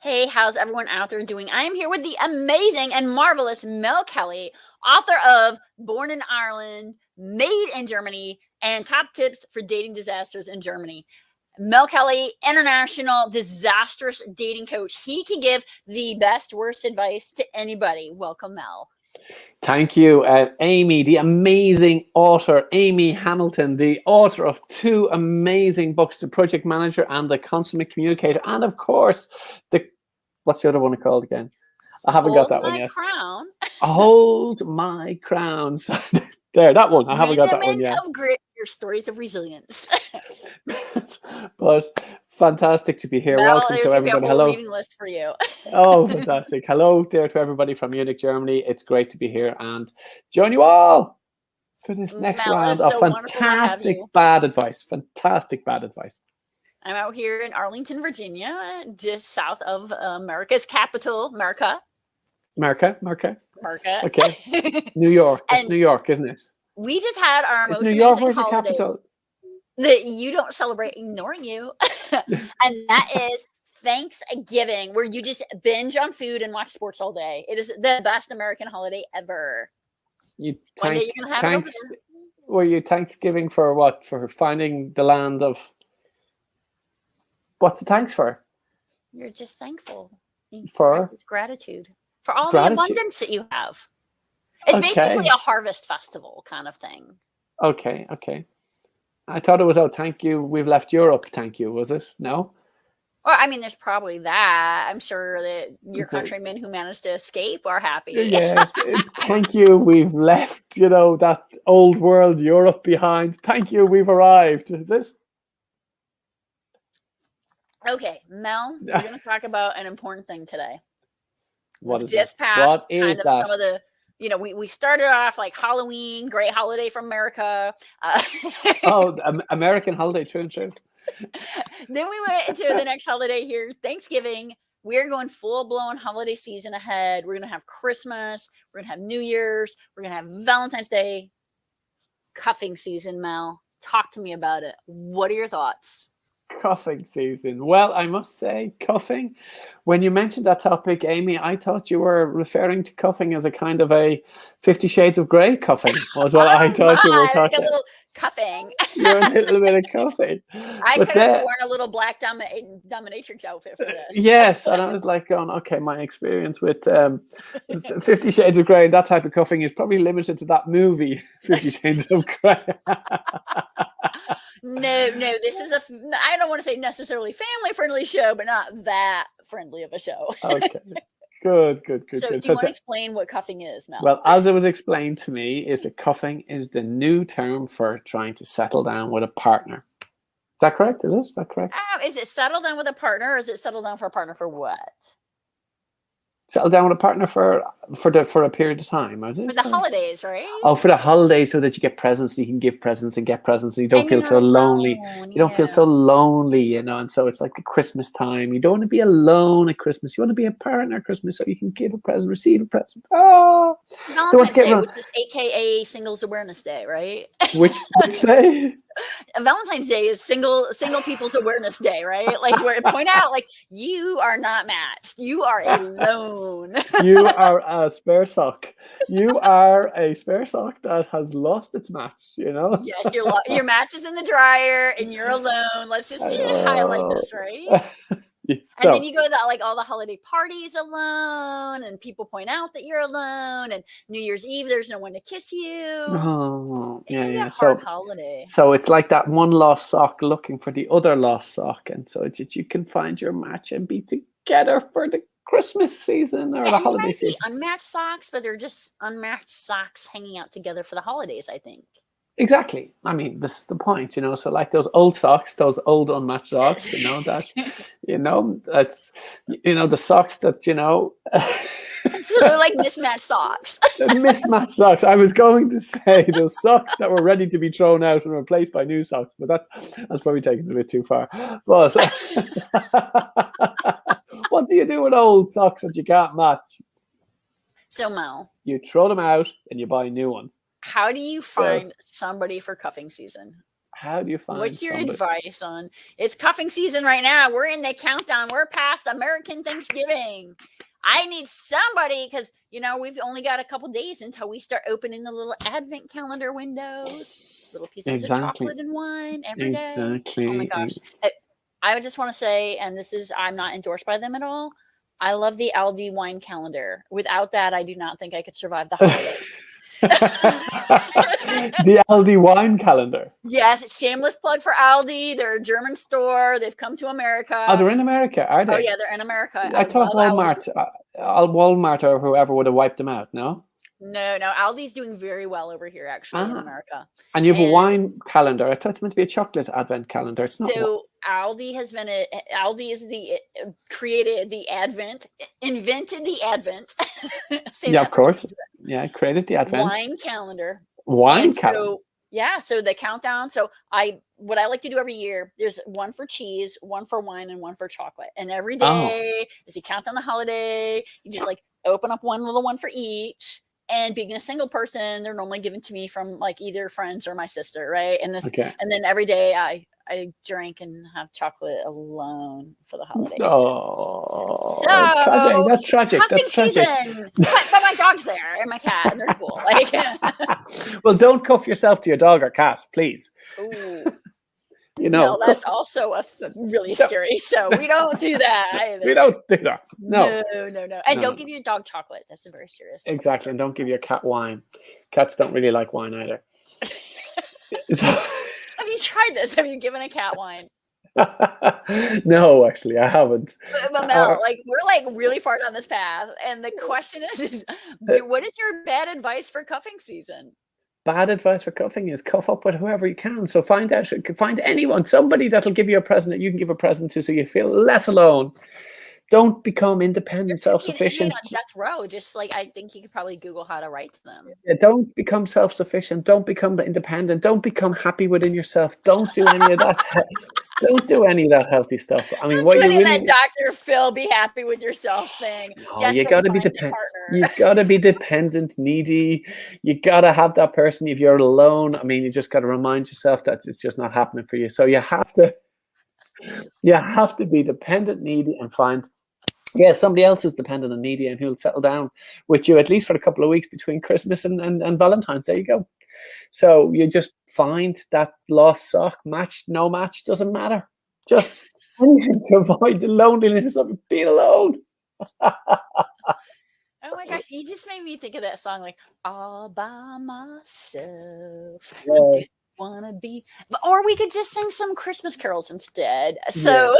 Hey, how's everyone out there doing? I am here with the amazing and marvelous Mel Kelly, author of Born in Ireland, Made in Germany, and Top Tips for Dating Disasters in Germany. Mel Kelly, international disastrous dating coach. He can give the best, worst advice to anybody. Welcome, Mel. Thank you, Amy, the amazing author, Amy Hamilton, the author of two amazing books, The Project Manager and The Consummate Communicator. And of course, what's the other one called again? I haven't got Hold that one my yet. crown. Hold my crowns. There, that one. I haven't got that one yet. Of grit, your stories of resilience. But fantastic to be here. Mel, Welcome there's to going to be a everybody. whole Hello. reading list for you. Oh, fantastic. Hello there to everybody from Munich, Germany. It's great to be here and join you all for this next Mel, round it's of so wonderful to have fantastic you. bad advice. Fantastic bad advice. I'm out here in Arlington, Virginia, just south of America's capital, America. America. Okay. New York. It's And New York, isn't it? we just had our It's most New York. amazing Where's the holiday capital? that you don't celebrate, ignoring you. And that is Thanksgiving, where you just binge on food and watch sports all day. It is the best American holiday ever. One day you're going to have it over there. Were you Thanksgiving for what? For finding the land of... What's the thanks for? You're just thankful. For? Gratitude. For all Gratitude. the abundance that you have. It's basically a harvest festival kind of thing. Okay. I thought it was, thank you, we've left Europe, thank you, was it? No? Well, I mean, there's probably that. I'm sure that your countrymen who managed to escape are happy. Yeah, thank you, we've left, that old world Europe behind. Thank you, we've arrived. Is it? Okay, Mel, we're going to talk about an important thing today. What is just that? passed What is kind of that? Some of the, we started off like Halloween, great holiday from America. American holiday, true. Then we went into the next holiday here, Thanksgiving. We're going full-blown holiday season ahead. We're going to have Christmas. We're going to have New Year's. We're going to have Valentine's Day. Cuffing season, Mel. Talk to me about it. What are your thoughts? Cuffing season. Well, I must say, cuffing. When you mentioned that topic, Amy, I thought you were referring to cuffing as a kind of a 50 Shades of Grey cuffing. Was what I thought you were talking. Like a little cuffing. You're a little bit of cuffing. I could have worn a little black dominatrix outfit for this. Yes, and I was like going, okay, my experience with 50 Shades of Grey, that type of cuffing is probably limited to that movie, 50 Shades of Grey. No, this is I don't want to say necessarily family-friendly show, but not that friendly of a show. Okay. Good. So do you want to explain what cuffing is, Mel? Well, as it was explained to me, is that cuffing is the new term for trying to settle down with a partner. Is that correct? Is that correct? Is it settle down with a partner, or is it settle down for a partner for what? Settle down with a partner for a period of time, is it? For the holidays, right? Oh, for the holidays, so that you get presents, you can give presents and get presents, and you don't feel so lonely. You don't feel so lonely, and so it's like the Christmas time. You don't want to be alone at Christmas. You want to be a partner at Christmas, so you can give a present, receive a present. Oh, Valentine's Day, which is AKA Singles Awareness Day, right? Which day? Valentine's Day is single People's Awareness Day, right? Like, where it point out, like, you are not matched. You are alone. You are a spare sock. You are a spare sock that has lost its match, Yes, your match is in the dryer and you're alone. Let's just highlight this, right? And then you go to all the holiday parties alone, and people point out that you're alone. And New Year's Eve, there's no one to kiss you. Oh, it can be a hard holiday. So it's like that one lost sock looking for the other lost sock, and so that you can find your match and be together for the Christmas season or the holiday season. Unmatched socks, but they're just unmatched socks hanging out together for the holidays, I think. Exactly. I mean, this is the point, so like those old socks, those old unmatched socks, that's the socks that, So they're like mismatched socks. Mismatched socks. I was going to say those socks that were ready to be thrown out and replaced by new socks, but that's probably taken a bit too far. But what do you do with old socks that you can't match? So, Mel, you throw them out and you buy new ones. How do you find somebody for cuffing season? How do you find What's your somebody? advice on it's cuffing season right now? We're in the countdown. We're past American Thanksgiving. I need somebody because we've only got a couple days until we start opening the little advent calendar windows. Little pieces of Exactly. chocolate and wine every day. Oh my Exactly. gosh. I would just want to say, and this is I'm not endorsed by them at all. I love the Aldi wine calendar. Without that, I do not think I could survive the holidays. The Aldi wine calendar. Yes, shameless plug for Aldi. They're a German store. They've come to America. Oh, they're in America, are Oh they? yeah, they're in America. I thought love Aldi. Walmart or whoever would have wiped them out. No. No, Aldi's doing very well over here actually in America. And you have a wine calendar. I thought it's meant to be a chocolate advent calendar. It's not. So Aldi is created the advent, invented the advent. Yeah, of course. Yeah, created the advent wine calendar. Wine calendar. So the countdown. So what I like to do every year, there's one for cheese, one for wine, and one for chocolate. And every day, as you count down the holiday, you just like open up one little one for each. And being a single person, they're normally given to me from like either friends or my sister, right? And and then every day I drink and have chocolate alone for the holidays. Oh, so that's tragic. Cuffing That's tragic. Season, but my dog's there and my cat, and they're cool. Like, well, don't cuff yourself to your dog or cat, please. Ooh. No, that's also really scary. So we don't do that either. We don't do that. No. And don't give your dog chocolate. That's a very serious. Exactly. And don't give your cat wine. Cats don't really like wine either. Have you tried this? Have you given a cat wine? No, actually, I haven't. But Mel, we're like really far down this path. And the question is what is your bad advice for cuffing season? Bad advice for cuffing is cuff up with whoever you can. So find anyone, somebody that'll give you a present that you can give a present to so you feel less alone. Don't become independent, self-sufficient. On death row, just like I think you could probably Google how to write to them. Yeah, don't become self-sufficient. Don't become independent. Don't become happy within yourself. Don't do any of that. Don't do any of that healthy stuff. I mean, what you really that Dr. Phil be happy with yourself thing. Oh, you got to be dependent. You got to be dependent, needy. You got to have that person. If you're alone, I mean, you just got to remind yourself that it's just not happening for you. So you have to be dependent, needy, and find somebody else who's dependent and needy and who'll settle down with you at least for a couple of weeks between Christmas and Valentine's. There you go. So you just find that lost sock, match, no match, doesn't matter. Just anything to avoid the loneliness of being alone. Oh my gosh, you just made me think of that song, like all by myself. Yes. Wanna be, or we could just sing some Christmas carols instead. So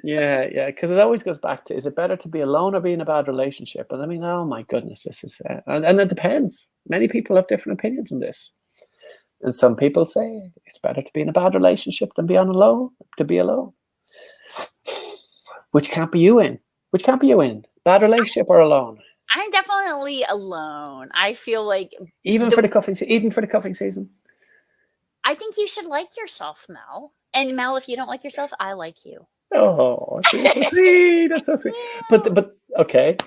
yeah, because it always goes back to, is it better to be alone or be in a bad relationship? And I mean, oh my goodness, this is and it depends. Many people have different opinions on this, and some people say it's better to be in a bad relationship than be alone. Which camp are you in? Bad relationship or alone? I'm definitely alone. I feel like even for the cuffing season. I think you should like yourself, Mel. And Mel, if you don't like yourself, I like you. Oh, that's so sweet. That's so sweet. But okay.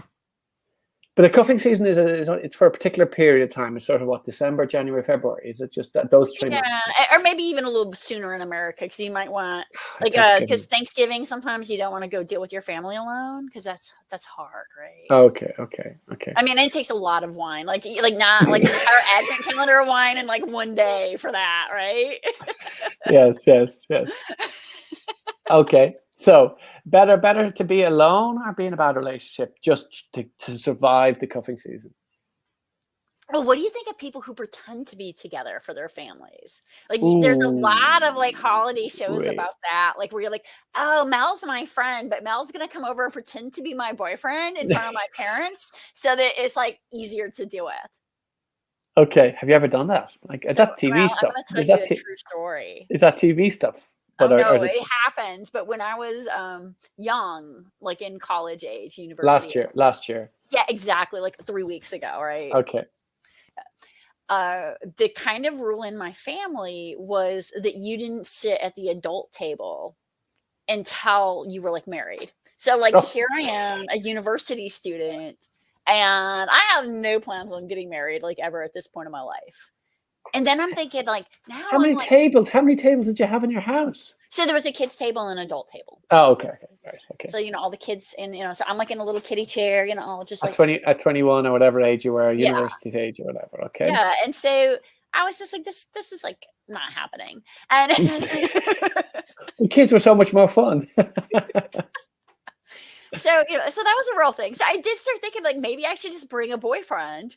But the cuffing season it's for a particular period of time. It's sort of what, December, January, February. Is it just those 3 months? Yeah, or maybe even a little sooner in America, because you might want because Thanksgiving sometimes you don't want to go deal with your family alone because that's hard, right? Okay. I mean, it takes a lot of wine, like not like an entire advent calendar of wine in like one day for that, right? Yes. Okay. So better to be alone or be in a bad relationship just to survive the cuffing season? Well, what do you think of people who pretend to be together for their families? Like, there's a lot of like holiday shows about that, like where you're like, oh, Mel's my friend, but Mel's gonna come over and pretend to be my boyfriend in front of my parents, so that it's like easier to deal with. Okay, have you ever done that? Like, is that TV stuff? I'm gonna tell you a true story. Is that TV stuff? No, it happened. But when I was young, like in college age, university. Last year. Yeah, exactly. Like 3 weeks ago, right? Okay. The kind of rule in my family was that you didn't sit at the adult table until you were like married. So like here I am, a university student, and I have no plans on getting married like ever at this point in my life. And then I'm thinking, like, now How I'm many like, tables? How many tables did you have in your house? so there was a kids table and an adult table. Oh, okay, right, okay. So, all the kids, and, so I'm like in a little kiddie chair, just At like, 21 or whatever age you were, yeah, university age or whatever. Okay. yeah. And so I was just like, this is like not happening. And The kids were so much more fun. so, so that was a real thing. So I did start thinking, like, maybe I should just bring a boyfriend.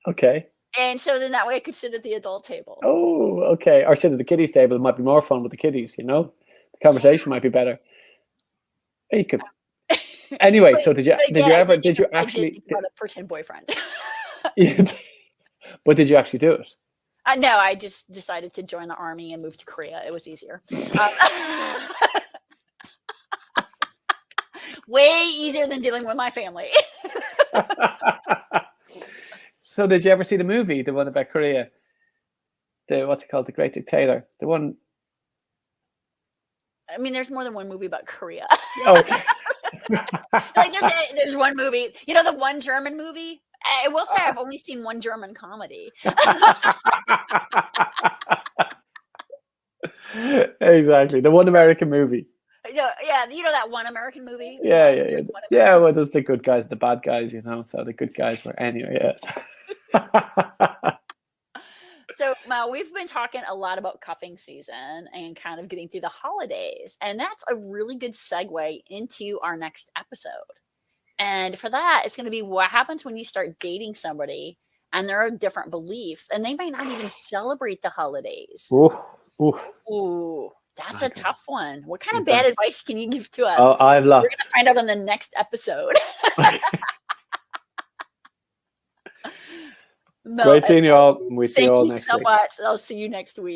Okay. And so then that way I could sit at the adult table. Oh, okay. Or sit at the kiddies table. It might be more fun with the kiddies, The conversation might be better. You could. Anyway, But, so did you again, I did actually become a pretend boyfriend. but did you actually do it? No, I just decided to join the army and move to Korea. It was easier. Way easier than dealing with my family. So did you ever see the movie, the one about Korea? What's it called? The Great Dictator. The one. I mean, there's more than one movie about Korea. Oh, okay. Like there's one movie, the one German movie. I will say I've only seen one German comedy. Exactly. The one American movie. Yeah, that one American movie. Yeah. Yeah, well, there's the good guys, the bad guys, so the good guys were anyway, yes. So, Mal, we've been talking a lot about cuffing season and kind of getting through the holidays. And that's a really good segue into our next episode. And for that, it's going to be what happens when you start dating somebody and there are different beliefs and they may not even celebrate the holidays. Ooh, that's a tough one. What kind of bad advice can you give to us? Oh, I've lost. We're going to find out on the next episode. Great seeing you all. We see you all next week. Thank you so much. I'll see you next week.